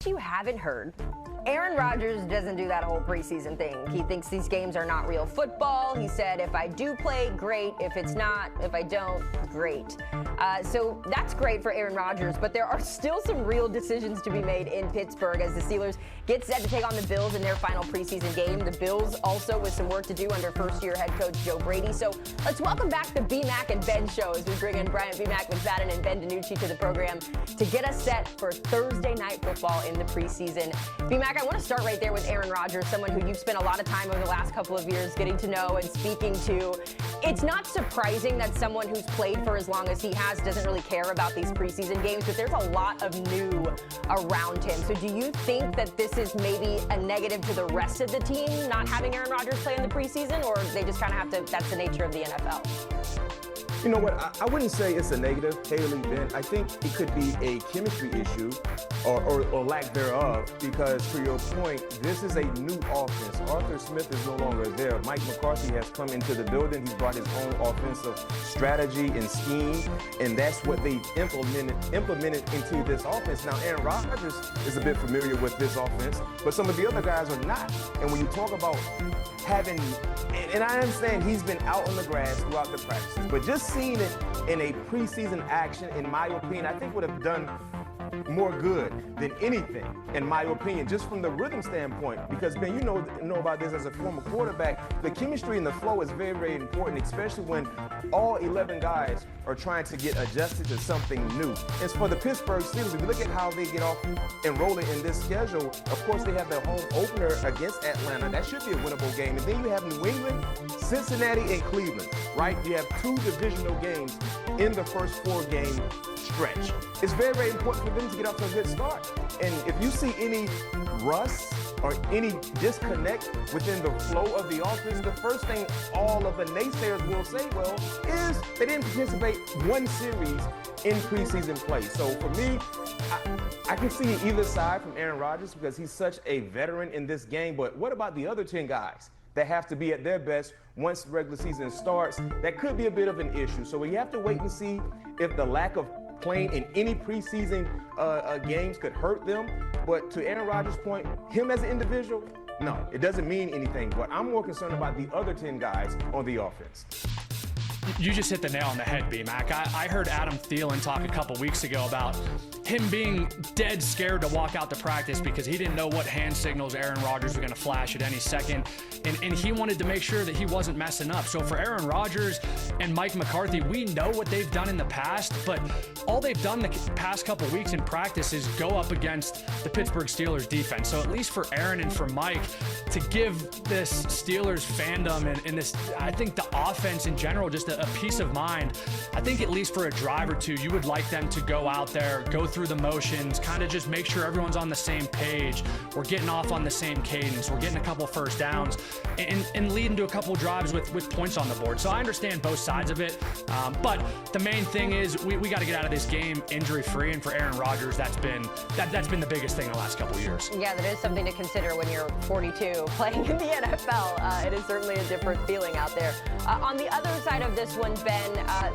bet you haven't heard, Aaron Rodgers doesn't do that whole preseason thing. He thinks these games are not real football. He said, if I do play, great. If it's not, if I don't, great. So that's great for Aaron Rodgers, but there are still some real decisions to be made in Pittsburgh as the Steelers get set to take on the Bills in their final preseason game. The Bills also with some work to do under first-year head coach Joe Brady. So let's welcome back the B-Mac and Ben show as we bring in Bryant B-Mac McFadden and Ben DiNucci to the program to get us set for Thursday night football in the preseason. B-Mac, I want to start right there with Aaron Rodgers, someone who you've spent a lot of time over the last couple of years getting to know and speaking to. It's not surprising that someone who's played for as long as he has doesn't really care about these preseason games, but there's a lot of new around him. So do you think that this is maybe a negative to the rest of the team, not having Aaron Rodgers play in the preseason, or they just kind of have to, that's the nature of the NFL? You know what, I wouldn't say it's a negative, Haley, Ben. I think it could be a chemistry issue or lack thereof, because to your point, this is a new offense. Arthur Smith is no longer there. Mike McCarthy has come into the building. He's brought his own offensive strategy and scheme, and that's what they implemented into this offense. Now, Aaron Rodgers is a bit familiar with this offense, but some of the other guys are not. And when you talk about having, and I understand he's been out on the grass throughout the practices, but just seeing it in a preseason action, in my opinion, I think would have done more good than anything, in my opinion, just from the rhythm standpoint. Because, Ben, you know about this as a former quarterback, the chemistry and the flow is very, very important, especially when all 11 guys are trying to get adjusted to something new. And for the Pittsburgh Steelers, if you look at how they get off and rolling in this schedule, of course they have their home opener against Atlanta. That should be a winnable game. And then you have New England, Cincinnati, and Cleveland, right? You have two divisional games in the first 4-game stretch. It's very, very important for them to get off to a good start. And if you see any rust or any disconnect within the flow of the offense, the first thing all of the naysayers will say, well, is they didn't participate one series in preseason play. So for me, I can see either side from Aaron Rodgers because he's such a veteran in this game. But what about the other 10 guys that have to be at their best once the regular season starts? That could be a bit of an issue. So we have to wait and see if the lack of playing in any preseason games could hurt them. But to Aaron Rodgers' point, him as an individual, no, it doesn't mean anything. But I'm more concerned about the other 10 guys on the offense. You just hit the nail on the head, B-Mac. I heard Adam Thielen talk a couple weeks ago about him being dead scared to walk out to practice because he didn't know what hand signals Aaron Rodgers was going to flash at any second, and he wanted to make sure that he wasn't messing up. So for Aaron Rodgers and Mike McCarthy, we know what they've done in the past, but all they've done the past couple weeks in practice is go up against the Pittsburgh Steelers defense. So at least for Aaron and for Mike to give this Steelers fandom and this, I think the offense in general, just a peace of mind. I think at least for a drive or two, you would like them to go out there, go through the motions, kind of just make sure everyone's on the same page. We're getting off on the same cadence. We're getting a couple first downs and leading to a couple drives with points on the board. So I understand both sides of it. But the main thing is we got to get out of this game injury-free. And for Aaron Rodgers, that's been the biggest thing the last couple of years. Yeah, that is something to consider when you're 42 playing in the NFL. It is certainly a different feeling out there. On the other side of this one, Ben,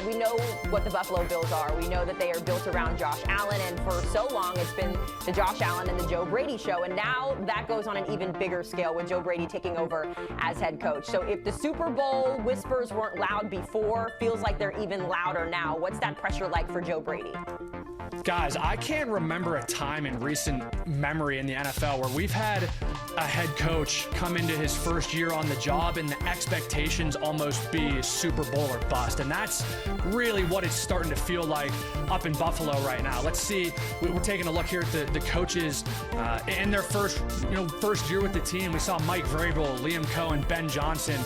we know what the Buffalo Bills are. We know that they are built around Josh Allen, and for so long it's been the Josh Allen and the Joe Brady show, and now that goes on an even bigger scale with Joe Brady taking over as head coach. So if the Super Bowl whispers weren't loud before, feels like they're even louder now. What's that pressure like for Joe Brady? Guys, I can't remember a time in recent memory in the NFL where we've had a head coach come into his first year on the job and the expectations almost be Super Bowl or bust. And that's really what it's starting to feel like up in Buffalo right now. Let's see, we're taking a look here at the coaches in their first year with the team. We saw Mike Vrabel, Liam Cohen, Ben Johnson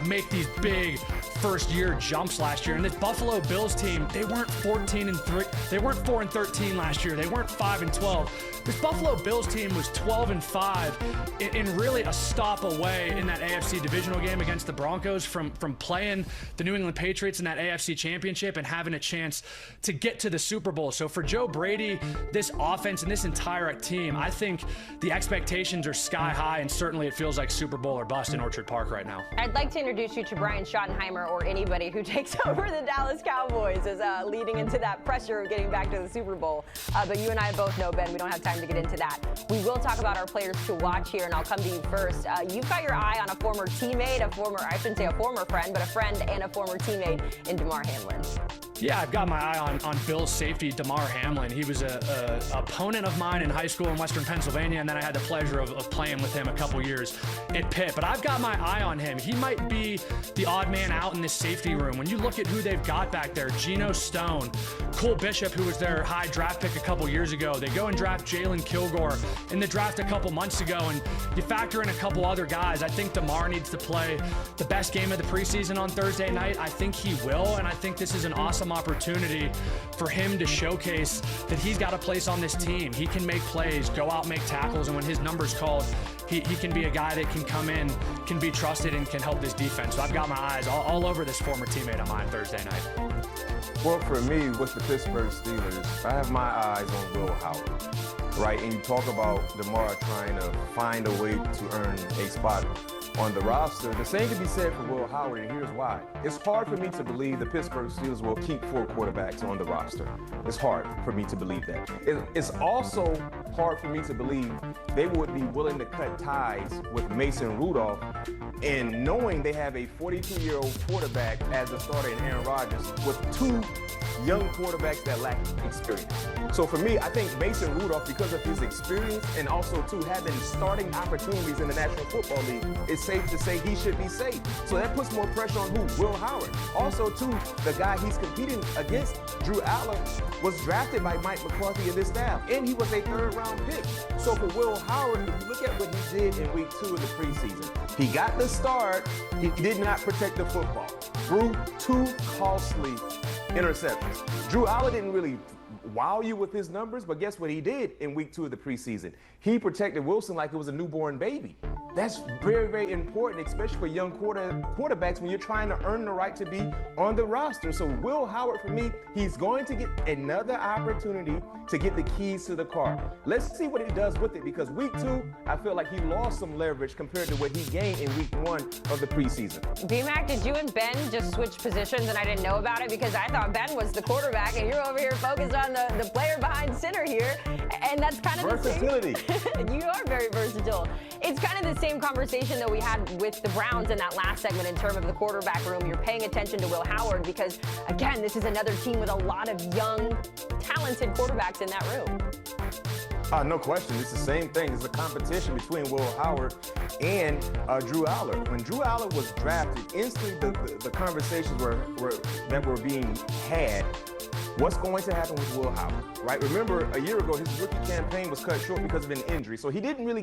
make these big first-year jumps last year. And this Buffalo Bills team, they weren't 14-3. They weren't 4-13 last year. They weren't 5-12. This Buffalo Bills team was 12-5 and really a stop away in that AFC divisional game against the Broncos from playing the New England Patriots in that AFC championship and having a chance to get to the Super Bowl. So for Joe Brady, this offense and this entire team, I think the expectations are sky high, and certainly it feels like Super Bowl or bust in Orchard Park right now. I'd like to introduce you to Brian Schottenheimer, or anybody who takes over the Dallas Cowboys as leading into that pressure of getting back to the Super Bowl. But you and I both know, Ben, we don't have time to get into that. We will talk about our players to watch here, and I'll come to you first. You've got your eye on a former teammate, I shouldn't say a former friend, but a friend and a former teammate in Damar Hamlin. Yeah, I've got my eye on Bills safety Damar Hamlin. He was a opponent of mine in high school in Western Pennsylvania, and then I had the pleasure of playing with him a couple years at Pitt. But I've got my eye on him. He might be the odd man out in this safety room. When you look at who they've got back there, Geno Stone, Cole Bishop, who was their high draft pick a couple years ago. They go and draft Jalen Kilgore in the draft a couple months ago, and you factor in a couple other guys. I think Damar needs to play the best game of the preseason on Thursday night. I think he will, and I think this is an awesome opportunity for him to showcase that he's got a place on this team. He can make plays, go out, make tackles, and when his number's called, he can be a guy that can come in, can be trusted, and can help this defense. So I've got my eyes all over this former teammate of mine Thursday night. Well, for me, with the Pittsburgh Steelers, I have my eyes on Will Howard, right? And you talk about Damar trying to find a way to earn a spot on the roster. The same can be said for Will Howard, and here's why. It's hard for me to believe the Pittsburgh Steelers will keep 4 quarterbacks on the roster. It's hard for me to believe that. It's also hard for me to believe they would be willing to cut ties with Mason Rudolph, and knowing they have a 42-year-old quarterback as a starter in Aaron Rodgers with 2 young quarterbacks that lack experience. So for me, I think Mason Rudolph, because of his experience and also too having starting opportunities in the National Football League, it's safe to say he should be safe. So that puts more pressure on who? Will Howard. Also too, the guy he's competing against, Drew Allar, was drafted by Mike McCarthy and his staff, and he was a 3rd-round pick. So for Will Howard, if you look at what he did in week 2 of the preseason, he got the start, he did not protect the football, threw 2 costly interceptions. Drew Allar didn't really wow you with his numbers, but guess what he did in week 2 of the preseason? He protected Wilson like it was a newborn baby. That's very, very important, especially for young quarterbacks when you're trying to earn the right to be on the roster. So Will Howard, for me, he's going to get another opportunity to get the keys to the car. Let's see what he does with it, because week 2, I feel like he lost some leverage compared to what he gained in week 1 of the preseason. B-Mac, did you and Ben just switch positions and I didn't know about it? Because I thought Ben was the quarterback and you're over here focused on the player behind center here. And that's kind of versatility. You are very versatile. It's kind of the same conversation that we had with the Browns in that last segment in terms of the quarterback room. You're paying attention to Will Howard because, again, this is another team with a lot of young, talented quarterbacks in that room. No question. It's the same thing. It's a competition between Will Howard and Drew Allar. When Drew Allar was drafted, instantly the conversations that were being had. What's going to happen with Will Howard, right? Remember, a year ago, his rookie campaign was cut short because of an injury, so he didn't really